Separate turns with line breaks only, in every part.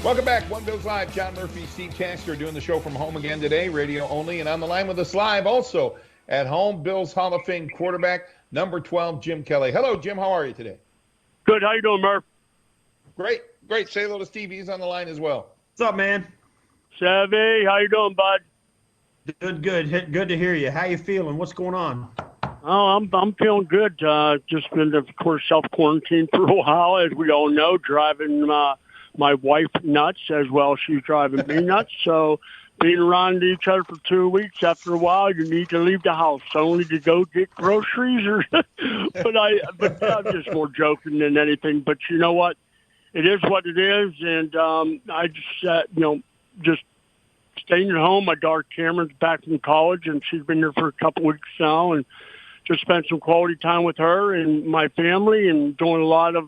Welcome back. One Bills Live. John Murphy, Steve Tasker doing the show from home again today, radio only. And on the line with us live also at home, Bills Hall of Fame quarterback, number 12, Jim Kelly. Hello, Jim. How are you today?
Good. How you doing, Murph?
Great. Say hello to Steve. He's on the line as well.
What's up, man?
Savvy, how you doing, bud?
Good. Good to hear you. How you feeling? What's going on?
Oh, I'm feeling good. Just been, of course, self-quarantined for a while, as we all know, driving my wife nuts as well as she's driving me nuts. So being around each other for 2 weeks, after a while, you need to leave the house only to go get groceries. But I'm just more joking than anything. But you know what? It is what it is. And I just, just staying at home. My daughter Cameron's back from college, and she's been here for a couple weeks now. And just spent some quality time with her and my family and doing a lot of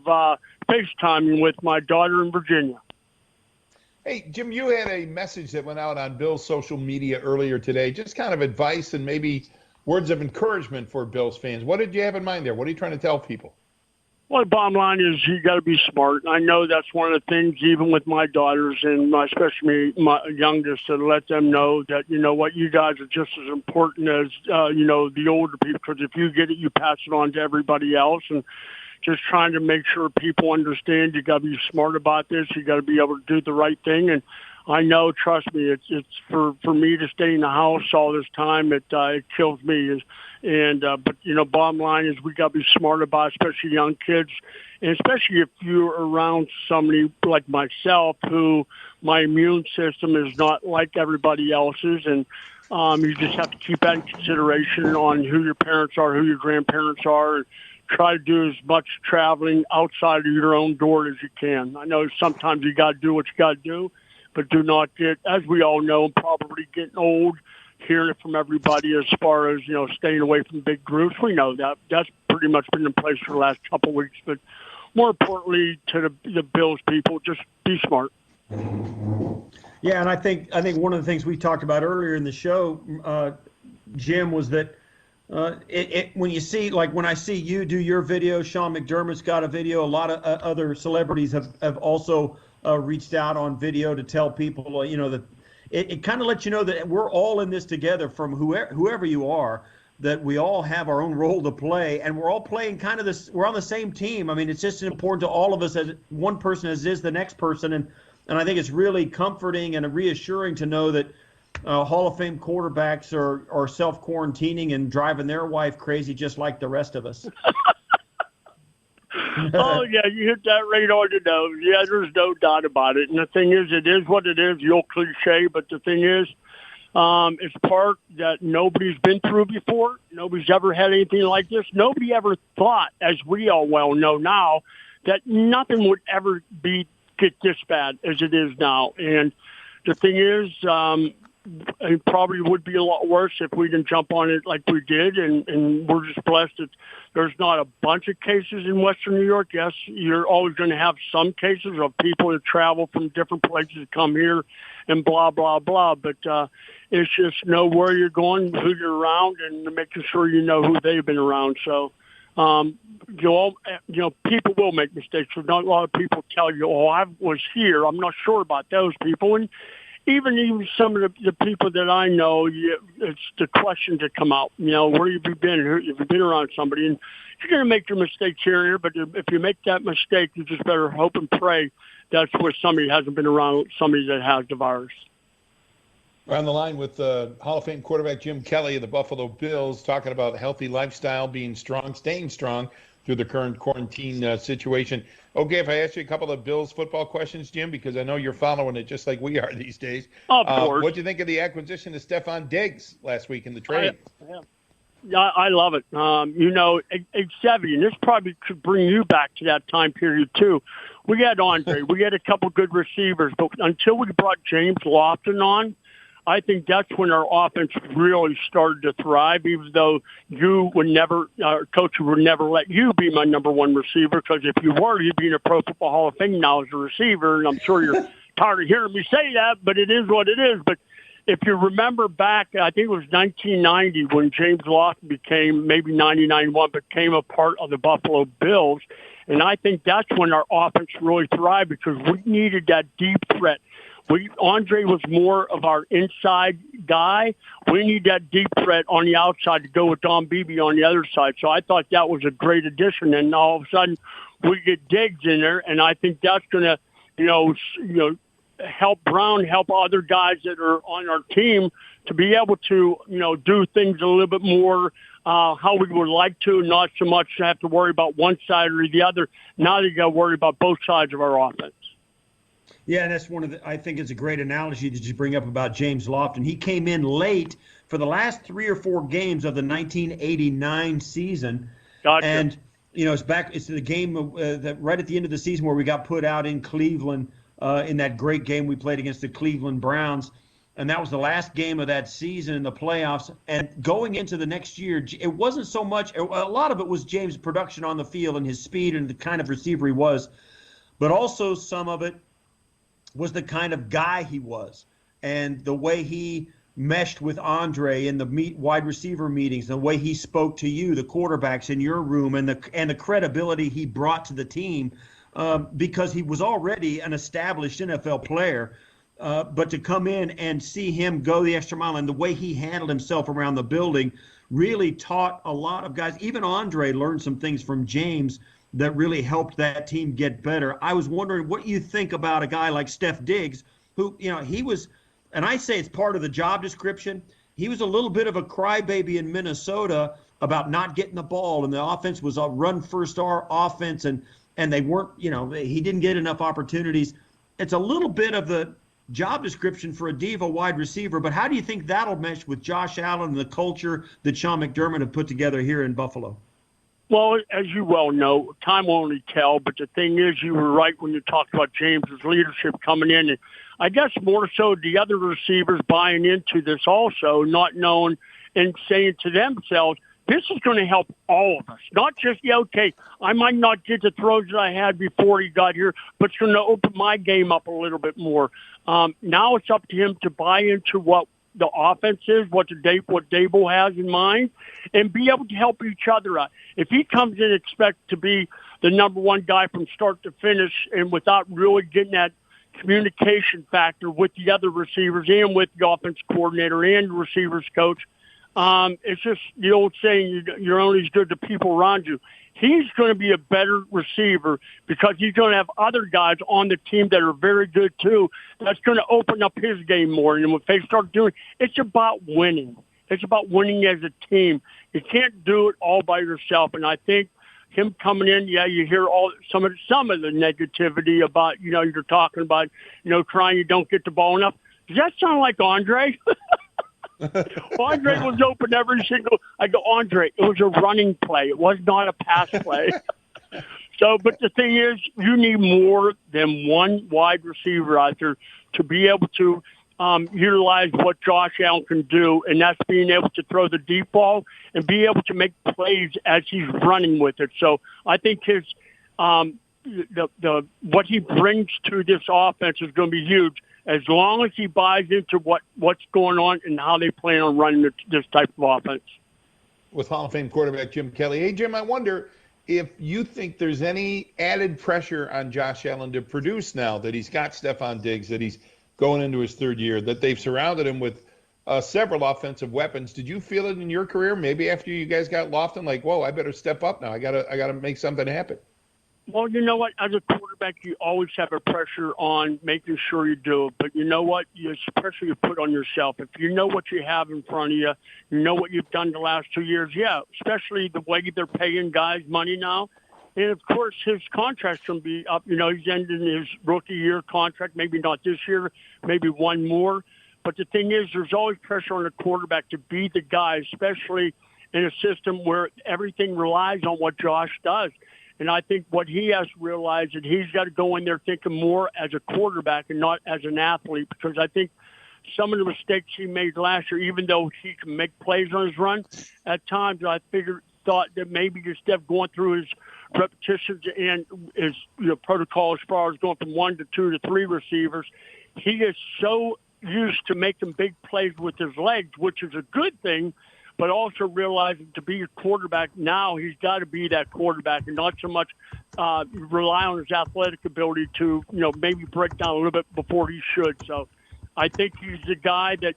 FaceTiming with my daughter in Virginia.
Hey, Jim, you had a message that went out on Bills social media earlier today, just kind of advice and maybe words of encouragement for Bills fans. What did you have in mind there? What are you trying to tell people?
Well, the bottom line is you got to be smart. I know that's one of the things, even with my daughters and especially my youngest, to let them know that, you know what, you guys are just as important as, the older people. Because if you get it, you pass it on to everybody else. And just trying to make sure people understand you got to be smart about this. You got to be able to do the right thing. And I know, trust me, it's for me to stay in the house all this time. It kills me. But bottom line is we got to be smart about, especially young kids, and especially if you're around somebody like myself, who my immune system is not like everybody else's, and you just have to keep that in consideration on who your parents are, who your grandparents are, and try to do as much traveling outside of your own door as you can. I know sometimes you got to do what you got to do, but do not get, as we all know, probably getting old, hearing it from everybody as far as, staying away from big groups. We know that. That's pretty much been in place for the last couple of weeks. But more importantly, to the Bills people, just be smart.
Yeah, and I think one of the things we talked about earlier in the show, Jim, was that when you see, like when I see you do your video, Sean McDermott's got a video, a lot of other celebrities have also reached out on video to tell people, that it kind of lets you know that we're all in this together, from whoever you are, that we all have our own role to play, and we're all playing kind of this, we're on the same team. I mean, it's just important to all of us, as one person as is the next person. And I think it's really comforting and reassuring to know that Hall of Fame quarterbacks are self-quarantining and driving their wife crazy just like the rest of us.
Oh, yeah, you hit that right on the nose. Yeah, there's no doubt about it. And the thing is, it is what it is, the old cliche, but the thing is, it's part that nobody's been through before. Nobody's ever had anything like this. Nobody ever thought, as we all well know now, that nothing would ever get this bad as it is now. And the thing is, it probably would be a lot worse if we didn't jump on it like we did, and we're just blessed that there's not a bunch of cases in Western New York. Yes, you're always going to have some cases of people that travel from different places to come here and blah, blah, blah. But it's just know where you're going, who you're around, and making sure you know who they've been around. So, people will make mistakes. So not a lot of people tell you, oh, I was here. I'm not sure about those people. And even some of the people that I know, it's the questions that come out. Where have you been? Have you been around somebody? And you're going to make your mistakes here, but if you make that mistake, you just better hope and pray that's where somebody hasn't been around somebody that has the virus.
We're on the line with Hall of Fame quarterback Jim Kelly of the Buffalo Bills, talking about a healthy lifestyle, being strong, staying strong through the current quarantine situation. Okay, if I ask you a couple of Bills football questions, Jim, because I know you're following it just like we are these days.
Of course.
What do you think of the acquisition of Stefon Diggs last week in the trade?
I love it. Age 70, and this probably could bring you back to that time period too. We had Andre. We had a couple good receivers, but until we brought James Lofton on, I think that's when our offense really started to thrive, even though Coach would never let you be my number one receiver, because if you were, you'd be in a Pro Football Hall of Fame now as a receiver, and I'm sure you're tired of hearing me say that, but it is what it is. But if you remember back, I think it was 1990 when James Lofton became, maybe 90-91, became a part of the Buffalo Bills. And I think that's when our offense really thrived because we needed that deep threat. Andre was more of our inside guy. We need that deep threat on the outside to go with Don Beebe on the other side. So I thought that was a great addition. And all of a sudden, we get Diggs in there, and I think that's going to, help Brown, help other guys that are on our team to be able to, do things a little bit more how we would like to, not so much to have to worry about one side or the other. Now you got to worry about both sides of our offense.
Yeah, and that's I think it's a great analogy that you bring up about James Lofton. He came in late for the last 3 or 4 games of the 1989 season.
Gotcha.
And, it's the game that right at the end of the season where we got put out in Cleveland in that great game we played against the Cleveland Browns. And that was the last game of that season in the playoffs. And going into the next year, it wasn't so much, a lot of it was James' production on the field and his speed and the kind of receiver he was. But also some of it was the kind of guy he was and the way he meshed with Andre in the wide receiver meetings, the way he spoke to you, the quarterbacks in your room, and the credibility he brought to the team because he was already an established NFL player. But to come in and see him go the extra mile and the way he handled himself around the building really taught a lot of guys. Even Andre learned some things from James that really helped that team get better. I was wondering what you think about a guy like Stef Diggs, who, he was, and I say it's part of the job description, he was a little bit of a crybaby in Minnesota about not getting the ball, and the offense was a run-first offense, and they weren't, he didn't get enough opportunities. It's a little bit of the job description for a diva wide receiver, but how do you think that'll mesh with Josh Allen and the culture that Sean McDermott have put together here in Buffalo?
Well, as you well know, time will only tell, but the thing is, you were right when you talked about James's leadership coming in. And I guess more so the other receivers buying into this also, not knowing and saying to themselves, this is going to help all of us. Not just, okay, I might not get the throws that I had before he got here, but it's going to open my game up a little bit more. Now it's up to him to buy into what the offense is, what Dable has in mind, and be able to help each other out. If he comes in expect to be the number one guy from start to finish and without really getting that communication factor with the other receivers and with the offense coordinator and the receivers coach, it's just the old saying, you're only as good as the people around you. He's going to be a better receiver because he's going to have other guys on the team that are very good too. That's going to open up his game more. And when they start doing, it's about winning. It's about winning as a team. You can't do it all by yourself. And I think him coming in, you hear some of the negativity about, you're talking about, crying you don't get the ball enough. Does that sound like Andre? Andre was open every single. I go, Andre, it was a running play. It was not a pass play. But the thing is, you need more than one wide receiver out there to be able to utilize what Josh Allen can do, and that's being able to throw the deep ball and be able to make plays as he's running with it. So I think his what he brings to this offense is going to be huge. As long as he buys into what's going on and how they plan on running this type of offense.
With Hall of Fame quarterback Jim Kelly. Hey, Jim, I wonder if you think there's any added pressure on Josh Allen to produce now that he's got Stefon Diggs, that he's going into his 3rd year, that they've surrounded him with several offensive weapons. Did you feel it in your career? Maybe after you guys got Lofton, like, whoa, I better step up now. I gotta make something happen.
Well, you know what? As a quarterback, you always have a pressure on making sure you do it. But you know what? It's pressure you put on yourself. If you know what you have in front of you, you know what you've done the last 2 years, especially the way they're paying guys money now. And, of course, his contract's going to be up. He's ending his rookie year contract, maybe not this year, maybe one more. But the thing is, there's always pressure on the quarterback to be the guy, especially in a system where everything relies on what Josh does. And I think what he has to realize is he's got to go in there thinking more as a quarterback and not as an athlete, because I think some of the mistakes he made last year, even though he can make plays on his run, at times I thought that maybe instead of going through his repetitions and his protocol as far as going from 1 to 2 to 3 receivers, he is so used to making big plays with his legs, which is a good thing, but also realizing to be a quarterback now, he's got to be that quarterback and not so much rely on his athletic ability to, maybe break down a little bit before he should. So I think he's the guy that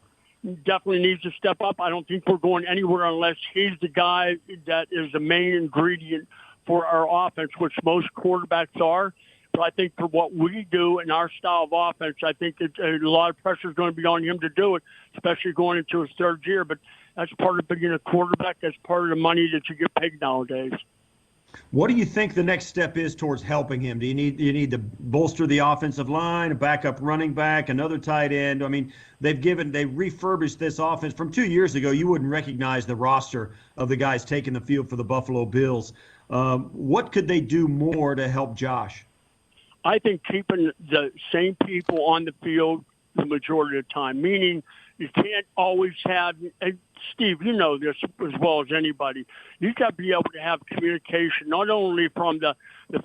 definitely needs to step up. I don't think we're going anywhere unless he's the guy that is the main ingredient for our offense, which most quarterbacks are. But I think for what we do in our style of offense, I think a lot of pressure is going to be on him to do it, especially going into his third year. But that's part of being a quarterback. That's part of the money that you get paid nowadays.
What do you think the next step is towards helping him? Do you need to bolster the offensive line, a backup running back, another tight end? I mean, they refurbished this offense from 2 years ago. You wouldn't recognize the roster of the guys taking the field for the Buffalo Bills. What could they do more to help Josh?
I think keeping the same people on the field the majority of the time, meaning you can't always have, and Steve, you know this as well as anybody, you got to be able to have communication, not only from the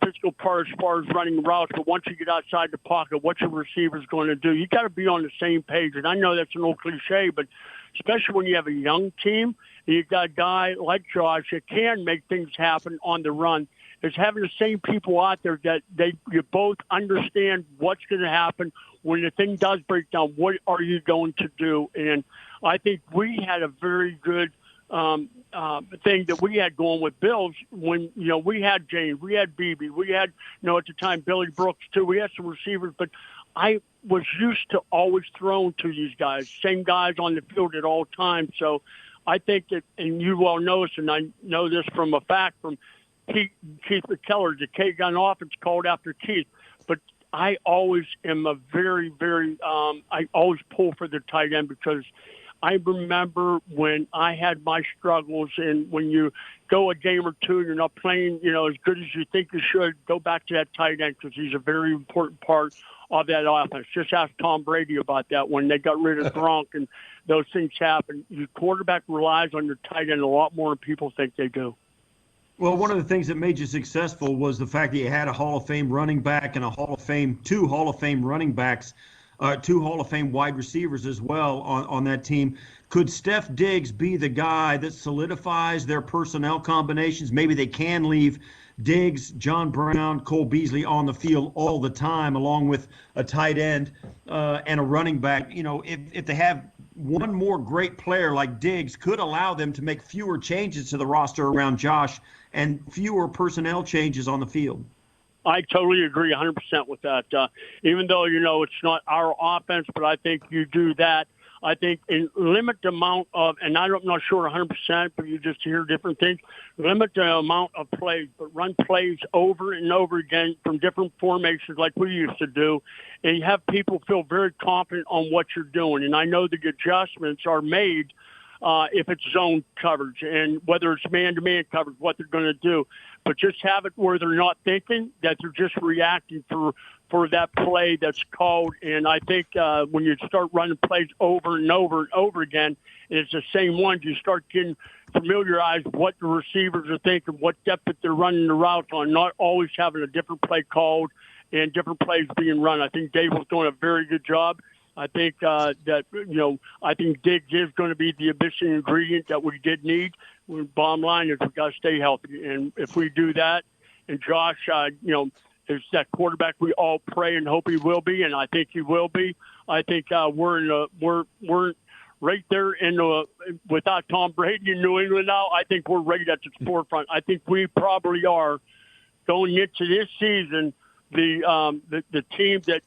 physical part as far as running routes, but once you get outside the pocket, what your receiver's going to do. You got to be on the same page. And I know that's an old cliche, but especially when you have a young team, and you've got a guy like Josh that can make things happen on the run, is having the same people out there that you both understand what's going to happen when the thing does break down. What are you going to do? And I think we had a very good thing that we had going with Bills when we had James, we had BB, we had at the time Billy Brooks too. We had some receivers, but I was used to always throwing to these guys, same guys on the field at all times. So I think that, and you well know this, and I know this from a fact from Keith McKellar, the K-Gun offense called after Keith. But I always am a very, very I always pull for the tight end because I remember when I had my struggles, and when you go a game or two and you're not playing, as good as you think you should, go back to that tight end because he's a very important part of that offense. Just ask Tom Brady about that when they got rid of Gronk and those things happen. Your quarterback relies on your tight end a lot more than people think they do.
Well, one of the things that made you successful was the fact that you had a Hall of Fame running back and two Hall of Fame running backs, two Hall of Fame wide receivers as well on that team. Could Stef Diggs be the guy that solidifies their personnel combinations? Maybe they can leave Diggs, John Brown, Cole Beasley on the field all the time, along with a tight end and a running back. If they have one more great player like Diggs, could allow them to make fewer changes to the roster around Josh and fewer personnel changes on the field.
I totally agree 100% with that. Even though, it's not our offense, but I think you do that. I think in limit the amount of, and I'm not sure 100%, but you just hear different things, limit the amount of plays, but run plays over and over again from different formations like we used to do, and you have people feel very confident on what you're doing. And I know the adjustments are made if it's zone coverage and whether it's man-to-man coverage, what they're going to do. But just have it where they're not thinking, that they're just reacting for that play that's called. And I think when you start running plays over and over and over again, and it's the same ones, you start getting familiarized what the receivers are thinking, what depth that they're running the routes on, not always having a different play called and different plays being run. I think Dave was doing a very good job. I think I think Diggs is going to be the missing ingredient that we did need. Bottom line is we got to stay healthy, and if we do that, and Josh, is that quarterback we all pray and hope he will be, and I think he will be. I think we're right there without Tom Brady in New England now. I think we're right at the forefront. I think we probably are going into this season the team that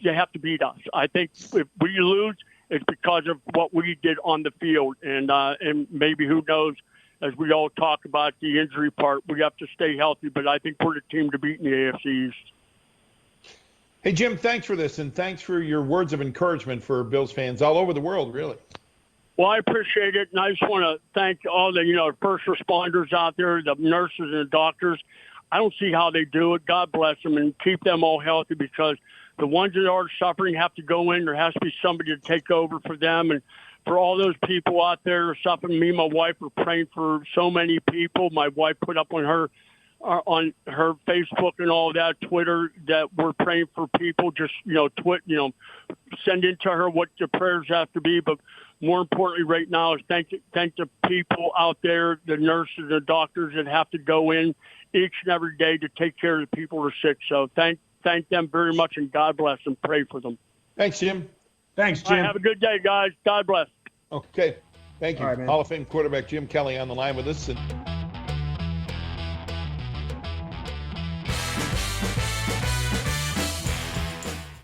they have to beat us. I think if we lose, it's because of what we did on the field, and maybe who knows. As we all talk about the injury part, we have to stay healthy, but I think we're the team to beat in the AFC East.
Hey, Jim, thanks for this, and thanks for your words of encouragement for Bills fans all over the world, really.
Well, I appreciate it, and I just want to thank all the first responders out there, the nurses and the doctors. I don't see how they do it. God bless them and keep them all healthy, because the ones that are suffering have to go in. There has to be somebody to take over for them. And for all those people out there suffering, me and my wife are praying for so many people. My wife put up on her on her Facebook and all that, Twitter, that we're praying for people. Just send in to her what your prayers have to be. But more importantly, right now is thank the people out there, the nurses, the doctors that have to go in each and every day to take care of the people who are sick. So thank them very much, and God bless them. Pray for them.
Thanks, Jim.
Thanks, Jim.
All right, have a good day, guys. God bless.
Okay. Thank you.
All right, man.
Hall of Fame quarterback Jim Kelly on the line with us. And